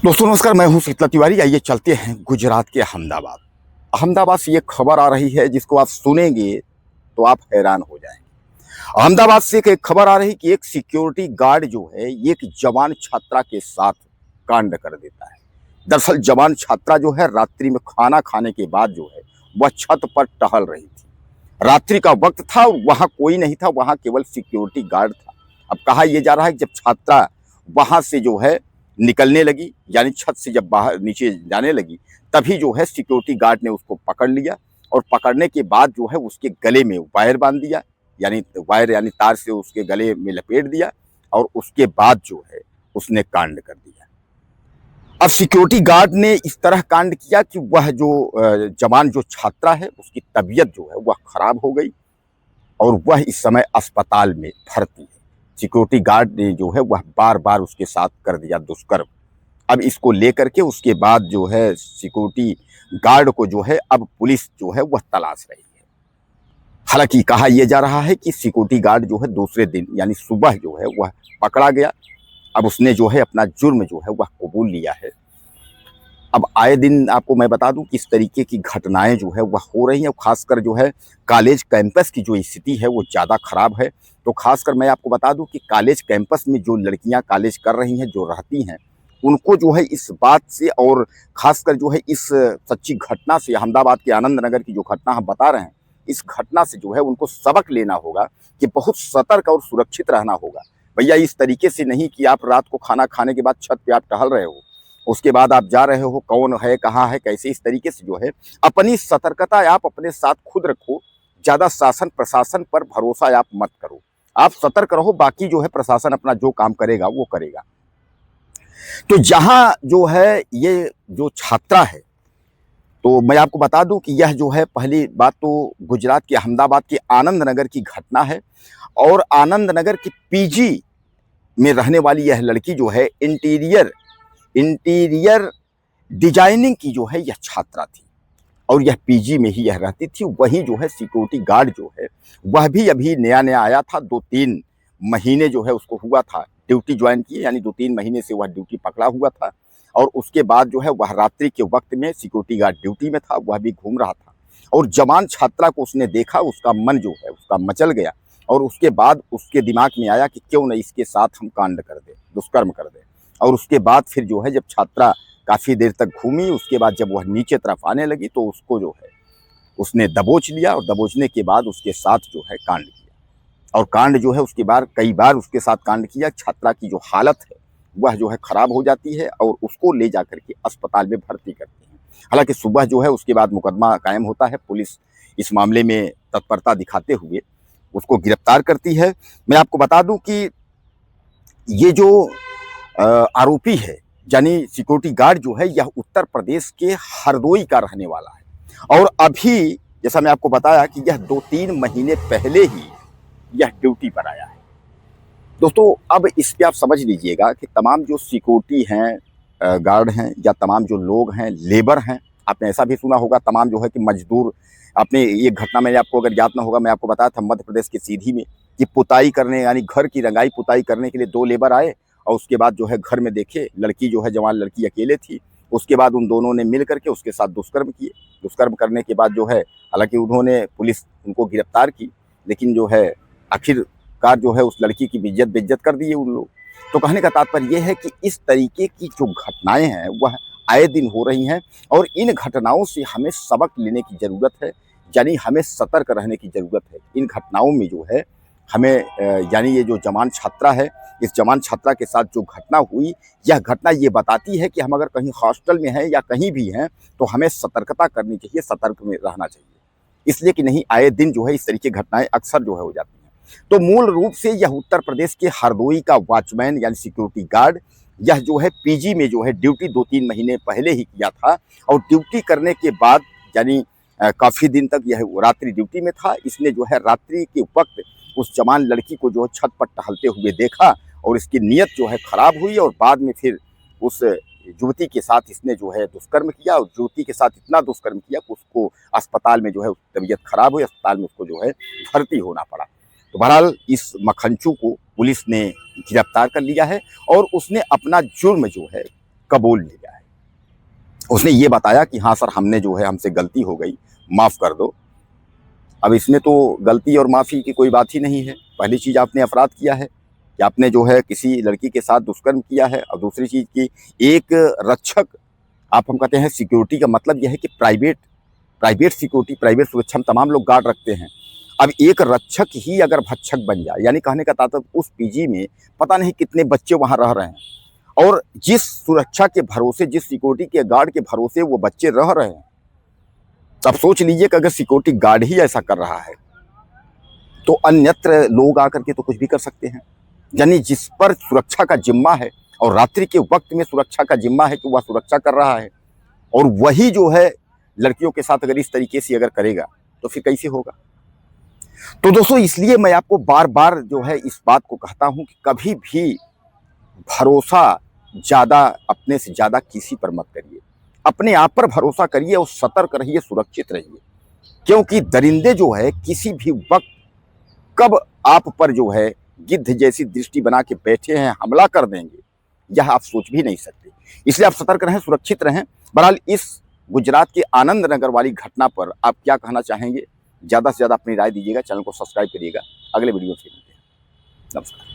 दोस्तों नमस्कार, मैं हूं शीतला तिवारी। आइए चलते हैं गुजरात के अहमदाबाद। अहमदाबाद से ये खबर आ रही है जिसको आप सुनेंगे तो आप हैरान हो जाएंगे। अहमदाबाद से एक खबर आ रही कि एक सिक्योरिटी गार्ड जो है एक जवान छात्रा के साथ कांड कर देता है। दरअसल जवान छात्रा जो है रात्रि में खाना खाने के बाद जो है वह छत पर टहल रही थी। रात्रि का वक्त था, वहां कोई नहीं था, वहां केवल सिक्योरिटी गार्ड था। अब कहा यह जा रहा है कि जब छात्रा वहां से जो है निकलने लगी, यानी छत से जब बाहर नीचे जाने लगी, तभी जो है सिक्योरिटी गार्ड ने उसको पकड़ लिया और पकड़ने के बाद जो है उसके गले में वायर बांध दिया, यानी वायर यानी तार से उसके गले में लपेट दिया और उसके बाद जो है उसने कांड कर दिया। अब सिक्योरिटी गार्ड ने इस तरह कांड किया कि वह जो जवान जो छात्रा है उसकी तबीयत जो है वह खराब हो गई और वह इस समय अस्पताल में भर्ती है। सिक्योरिटी गार्ड ने जो है वह बार बार उसके साथ कर दिया दुष्कर्म। अब इसको लेकर के उसके बाद जो है सिक्योरिटी गार्ड को जो है अब पुलिस जो है वह तलाश रही है। हालांकि कहा यह जा रहा है कि सिक्योरिटी गार्ड जो है दूसरे दिन यानी सुबह जो है वह पकड़ा गया। अब उसने जो है अपना जुर्म जो है वह कबूल लिया है। अब आए दिन आपको मैं बता दूं किस तरीके की घटनाएं जो है वह हो रही हैं, खासकर जो है कॉलेज कैंपस की जो स्थिति है वो ज़्यादा खराब है। तो खासकर मैं आपको बता दूं कि कॉलेज कैंपस में जो लड़कियां कॉलेज कर रही हैं, जो रहती हैं, उनको जो है इस बात से और खासकर जो है इस सच्ची घटना से, अहमदाबाद के आनंद नगर की जो घटना हम बता रहे हैं, इस घटना से जो है उनको सबक लेना होगा कि बहुत सतर्क और सुरक्षित रहना होगा। भैया इस तरीके से नहीं कि आप रात को खाना खाने के बाद छत पे आप टहल रहे हो, उसके बाद आप जा रहे हो, कौन है कहाँ है कैसे, इस तरीके से जो है अपनी सतर्कता आप अपने साथ खुद रखो। ज़्यादा शासन प्रशासन पर भरोसा आप मत करो, आप सतर्क रहो, बाकी जो है प्रशासन अपना जो काम करेगा वो करेगा। तो जहां जो है ये जो छात्रा है, तो मैं आपको बता दूं कि यह जो है पहली बात तो गुजरात के अहमदाबाद के आनंद नगर की घटना है और आनंद नगर की पीजी में रहने वाली यह लड़की जो है इंटीरियर डिजाइनिंग की जो है यह छात्रा थी और यह पीजी में ही यह रहती थी। वहीं जो है सिक्योरिटी गार्ड जो है वह भी अभी नया नया आया था, 2-3 महीने जो है उसको हुआ था ड्यूटी ज्वाइन किए, यानी 2-3 महीने से वह ड्यूटी पकड़ा हुआ था। और उसके बाद जो है वह रात्रि के वक्त में सिक्योरिटी गार्ड ड्यूटी में था, वह भी घूम रहा था और जवान छात्रा को उसने देखा, उसका मन जो है उसका मचल गया और उसके बाद उसके दिमाग में आया कि क्यों न इसके साथ हम कांड कर दें, दुष्कर्म कर दें। और उसके बाद फिर जो है जब छात्रा काफ़ी देर तक घूमी, उसके बाद जब वह नीचे तरफ आने लगी तो उसको जो है उसने दबोच लिया और दबोचने के बाद उसके साथ जो है कांड किया। और कांड जो है उसके बाद कई बार उसके साथ कांड किया। छात्रा की जो हालत है वह जो है खराब हो जाती है और उसको ले जा करके अस्पताल में भर्ती करते हैं। हालांकि सुबह जो है उसके बाद मुकदमा कायम होता है, पुलिस इस मामले में तत्परता दिखाते हुए उसको गिरफ्तार करती है। मैं आपको बता दूं कि ये जो आरोपी है यानी सिक्योरिटी गार्ड जो है यह उत्तर प्रदेश के हरदोई का रहने वाला है और अभी जैसा मैं आपको बताया कि यह 2-3 महीने पहले ही यह ड्यूटी पर आया है। दोस्तों अब इस पे आप समझ लीजिएगा कि तमाम जो सिक्योरिटी हैं, गार्ड हैं या तमाम जो लोग हैं, लेबर हैं, आपने ऐसा भी सुना होगा तमाम जो है कि मजदूर। आपने ये घटना मैंने आपको अगर याद ना होगा, मैं आपको बताया था मध्य प्रदेश के सीधी में कि पुताई करने यानी घर की रंगाई पुताई करने के लिए 2 लेबर आए और उसके बाद जो है घर में देखे लड़की जो है जवान लड़की अकेले थी। उसके बाद उन दोनों ने मिल करके उसके साथ दुष्कर्म किए। दुष्कर्म करने के बाद जो है हालांकि उन्होंने पुलिस उनको गिरफ्तार की, लेकिन जो है आखिरकार जो है उस लड़की की बेइज्जत कर दी है उन लोग। तो कहने का तात्पर्य यह है कि इस तरीके की जो घटनाएं हैं वह आए दिन हो रही हैं और इन घटनाओं से हमें सबक लेने की ज़रूरत है, यानी हमें सतर्क रहने की ज़रूरत है। इन घटनाओं में जो है हमें यानी ये जो जवान छात्रा है, इस जवान छात्रा के साथ जो घटना हुई, यह घटना ये बताती है कि हम अगर कहीं हॉस्टल में हैं या कहीं भी हैं तो हमें सतर्कता करनी चाहिए, सतर्क में रहना चाहिए, इसलिए कि नहीं आए दिन जो है इस तरीके की घटनाएं अक्सर जो है हो जाती हैं। तो मूल रूप से यह उत्तर प्रदेश के हरदोई का वॉचमैन यानी सिक्योरिटी गार्ड, यह जो है पीजी में जो है ड्यूटी 2-3 महीने पहले ही किया था और ड्यूटी करने के बाद यानी काफ़ी दिन तक यह रात्रि ड्यूटी में था। इसने जो है रात्रि के वक्त उस जवान लड़की को जो है छत पर टहलते हुए देखा और इसकी नीयत जो है खराब हुई और बाद में फिर उस युवती के साथ इसने जो है दुष्कर्म किया और युवती के साथ इतना दुष्कर्म किया कि उसको अस्पताल में जो है तबीयत खराब हुई, अस्पताल में उसको जो है भर्ती होना पड़ा। तो बहरहाल इस मक्खनचू को पुलिस ने गिरफ्तार कर लिया है और उसने अपना जुर्म जो है कबूल लिया है। उसने ये बताया कि हाँ सर, हमने जो है, हमसे गलती हो गई, माफ़ कर दो। अब इसमें तो गलती और माफ़ी की कोई बात ही नहीं है। पहली चीज़, आपने अपराध किया है कि आपने जो है किसी लड़की के साथ दुष्कर्म किया है। और दूसरी चीज़ कि एक रक्षक, आप हम कहते हैं सिक्योरिटी का मतलब यह है कि प्राइवेट सिक्योरिटी, प्राइवेट सुरक्षा में तमाम लोग गार्ड रखते हैं। अब एक रक्षक ही अगर भक्षक बन जाए, यानी कहने का तात्पर्य उस पीजी में पता नहीं कितने बच्चे वहाँ रह रहे हैं, और जिस सुरक्षा के भरोसे, जिस सिक्योरिटी के गार्ड के भरोसे वो बच्चे रह रहे हैं, अब सोच लीजिए कि अगर सिक्योरिटी गार्ड ही ऐसा कर रहा है तो अन्यत्र लोग आकर के तो कुछ भी कर सकते हैं। यानी जिस पर सुरक्षा का जिम्मा है और रात्रि के वक्त में सुरक्षा का जिम्मा है कि वह सुरक्षा कर रहा है, और वही जो है लड़कियों के साथ अगर इस तरीके से अगर करेगा तो फिर कैसे होगा। तो दोस्तों, इसलिए मैं आपको बार बार जो है इस बात को कहता हूं कि कभी भी भरोसा ज़्यादा, अपने से ज़्यादा किसी पर मत करिए। अपने आप पर भरोसा करिए और सतर्क रहिए, सुरक्षित रहिए। क्योंकि दरिंदे जो है किसी भी वक्त कब आप पर जो है गिद्ध जैसी दृष्टि बना के बैठे हैं, हमला कर देंगे, यह आप सोच भी नहीं सकते। इसलिए आप सतर्क रहें, सुरक्षित रहें। बहरहाल, इस गुजरात के आनंद नगर वाली घटना पर आप क्या कहना चाहेंगे? ज़्यादा से ज़्यादा अपनी राय दीजिएगा। चैनल को सब्सक्राइब करिएगा। अगले वीडियो से मिलते हैं। नमस्कार।